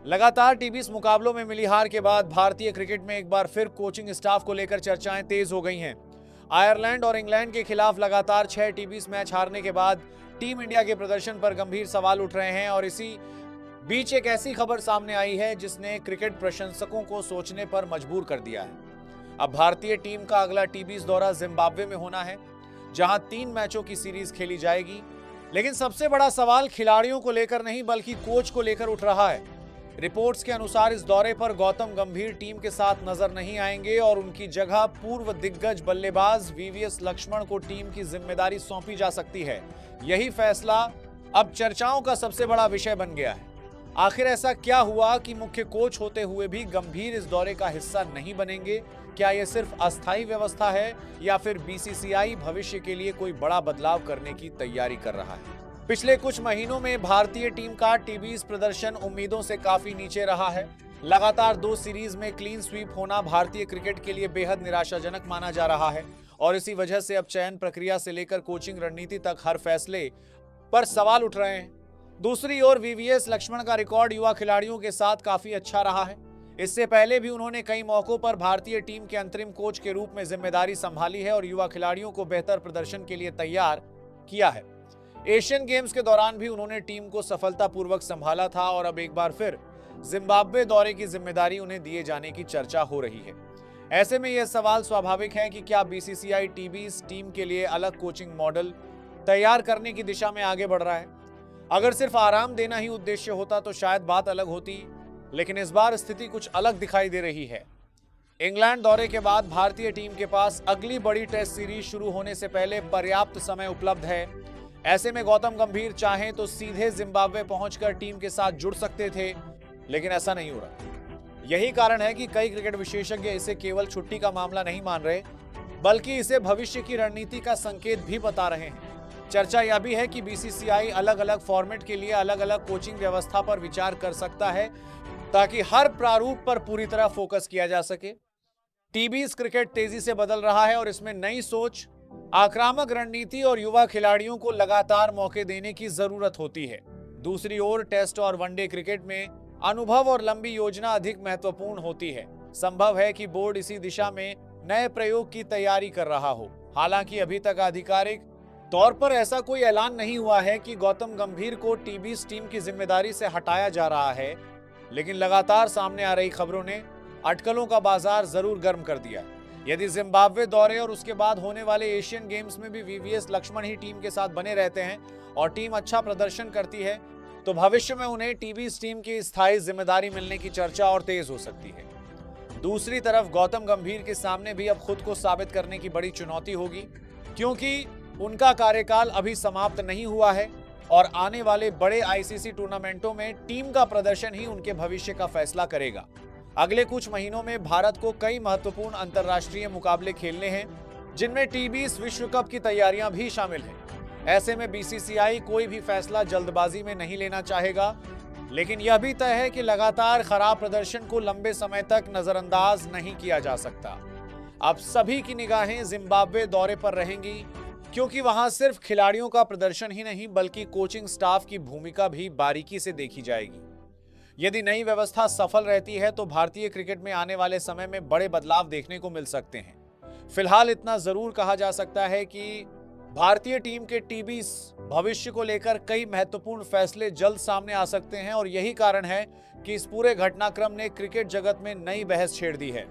लगातार टीबीएस मुकाबलों में मिली हार के बाद भारतीय क्रिकेट में एक बार फिर कोचिंग स्टाफ को लेकर चर्चाएं तेज हो गई हैं। आयरलैंड और इंग्लैंड के खिलाफ लगातार 6 टीबीएस मैच हारने के बाद टीम इंडिया के प्रदर्शन पर गंभीर सवाल उठ रहे हैं और इसी बीच एक ऐसी खबर सामने आई है जिसने क्रिकेट प्रशंसकों को सोचने पर मजबूर कर दिया है। अब भारतीय टीम का अगला टीबीएस दौरा जिम्बाब्वे में होना है, जहां 3 मैचों की सीरीज खेली जाएगी। लेकिन सबसे बड़ा सवाल खिलाड़ियों को लेकर नहीं बल्कि कोच को लेकर उठ रहा है। रिपोर्ट्स के अनुसार इस दौरे पर गौतम गंभीर टीम के साथ नजर नहीं आएंगे और उनकी जगह पूर्व दिग्गज बल्लेबाज वीवीएस लक्ष्मण को टीम की जिम्मेदारी सौंपी जा सकती है। यही फैसला अब चर्चाओं का सबसे बड़ा विषय बन गया है। आखिर ऐसा क्या हुआ कि मुख्य कोच होते हुए भी गंभीर इस दौरे का हिस्सा नहीं बनेंगे? क्या यह सिर्फ अस्थायी व्यवस्था है या फिर बीसीसीआई भविष्य के लिए कोई बड़ा बदलाव करने की तैयारी कर रहा है? पिछले कुछ महीनों में भारतीय टीम का टीबीएस प्रदर्शन उम्मीदों से काफी नीचे रहा है। लगातार 2 सीरीज में क्लीन स्वीप होना भारतीय क्रिकेट के लिए बेहद निराशाजनक माना जा रहा है और इसी वजह से अब चयन प्रक्रिया से लेकर कोचिंग रणनीति तक हर फैसले पर सवाल उठ रहे हैं। दूसरी ओर वीवीएस लक्ष्मण का रिकॉर्ड युवा खिलाड़ियों के साथ काफी अच्छा रहा है। इससे पहले भी उन्होंने कई मौकों पर भारतीय टीम के अंतरिम कोच के रूप में जिम्मेदारी संभाली है और युवा खिलाड़ियों को बेहतर प्रदर्शन के लिए तैयार किया है। एशियन गेम्स के दौरान भी उन्होंने टीम को सफलतापूर्वक संभाला था और अब एक बार फिर जिम्बाब्वे दौरे की जिम्मेदारी उन्हें दिए जाने की चर्चा हो रही है। ऐसे में यह सवाल स्वाभाविक है कि क्या बीसीसीआई टीबीएस टीम के लिए अलग कोचिंग मॉडल तैयार करने की दिशा में आगे बढ़ रहा है। अगर सिर्फ आराम देना ही उद्देश्य होता तो शायद बात अलग होती, लेकिन इस बार स्थिति कुछ अलग दिखाई दे रही है। इंग्लैंड दौरे के बाद भारतीय टीम के पास अगली बड़ी टेस्ट सीरीज शुरू होने से पहले पर्याप्त समय उपलब्ध है। ऐसे में गौतम गंभीर चाहें तो सीधे जिम्बाब्वे पहुंचकर टीम के साथ जुड़ सकते थे, लेकिन ऐसा नहीं हो रहा। यही कारण है कि कई क्रिकेट विशेषज्ञ इसे केवल छुट्टी का मामला नहीं मान रहे, बल्कि इसे भविष्य की रणनीति का संकेत भी बता रहे हैं। चर्चा यह भी है कि बीसीसीआई अलग अलग फॉर्मेट के लिए अलग अलग कोचिंग व्यवस्था पर विचार कर सकता है ताकि हर प्रारूप पर पूरी तरह फोकस किया जा सके। टीबीएस क्रिकेट तेजी से बदल रहा है और इसमें नई सोच, आक्रामक रणनीति और युवा खिलाड़ियों को लगातार मौके देने की जरूरत होती है। दूसरी ओर टेस्ट और वनडे क्रिकेट में अनुभव और लंबी योजना अधिक महत्वपूर्ण होती है। संभव है कि बोर्ड इसी दिशा में नए प्रयोग की तैयारी कर रहा हो। हालांकि अभी तक आधिकारिक तौर पर ऐसा कोई ऐलान नहीं हुआ है कि गौतम गंभीर को टीबीएस टीम की जिम्मेदारी से हटाया जा रहा है, लेकिन लगातार सामने आ रही खबरों ने अटकलों का बाजार जरूर गर्म कर दिया है। यदि जिम्बाब्वे दौरे और उसके बाद होने वाले एशियन गेम्स में भी वीवीएस लक्ष्मण ही टीम के साथ बने रहते हैं और टीम अच्छा प्रदर्शन करती है, तो भविष्य में उन्हें टीबीएस टीम की स्थायी जिम्मेदारी मिलने की चर्चा और तेज हो सकती है। दूसरी तरफ गौतम गंभीर के सामने भी अब खुद को साबित करने की बड़ी चुनौती होगी, क्योंकि उनका कार्यकाल अभी समाप्त नहीं हुआ है और आने वाले बड़े आईसीसी टूर्नामेंटों में टीम का प्रदर्शन ही उनके भविष्य का फैसला करेगा। अगले कुछ महीनों में भारत को कई महत्वपूर्ण अंतर्राष्ट्रीय मुकाबले खेलने हैं, जिनमें टीबीएस विश्व कप की तैयारियां भी शामिल हैं। ऐसे में बीसीसीआई कोई भी फैसला जल्दबाजी में नहीं लेना चाहेगा, लेकिन यह भी तय है कि लगातार खराब प्रदर्शन को लंबे समय तक नजरअंदाज नहीं किया जा सकता। अब सभी की निगाहें जिम्बाब्वे दौरे पर रहेंगी, क्योंकि वहां सिर्फ खिलाड़ियों का प्रदर्शन ही नहीं बल्कि कोचिंग स्टाफ की भूमिका भी बारीकी से देखी जाएगी। यदि नई व्यवस्था सफल रहती है तो भारतीय क्रिकेट में आने वाले समय में बड़े बदलाव देखने को मिल सकते हैं। फिलहाल इतना जरूर कहा जा सकता है कि भारतीय टीम के टीबीएस भविष्य को लेकर कई महत्वपूर्ण फैसले जल्द सामने आ सकते हैं और यही कारण है कि इस पूरे घटनाक्रम ने क्रिकेट जगत में नई बहस छेड़ दी है।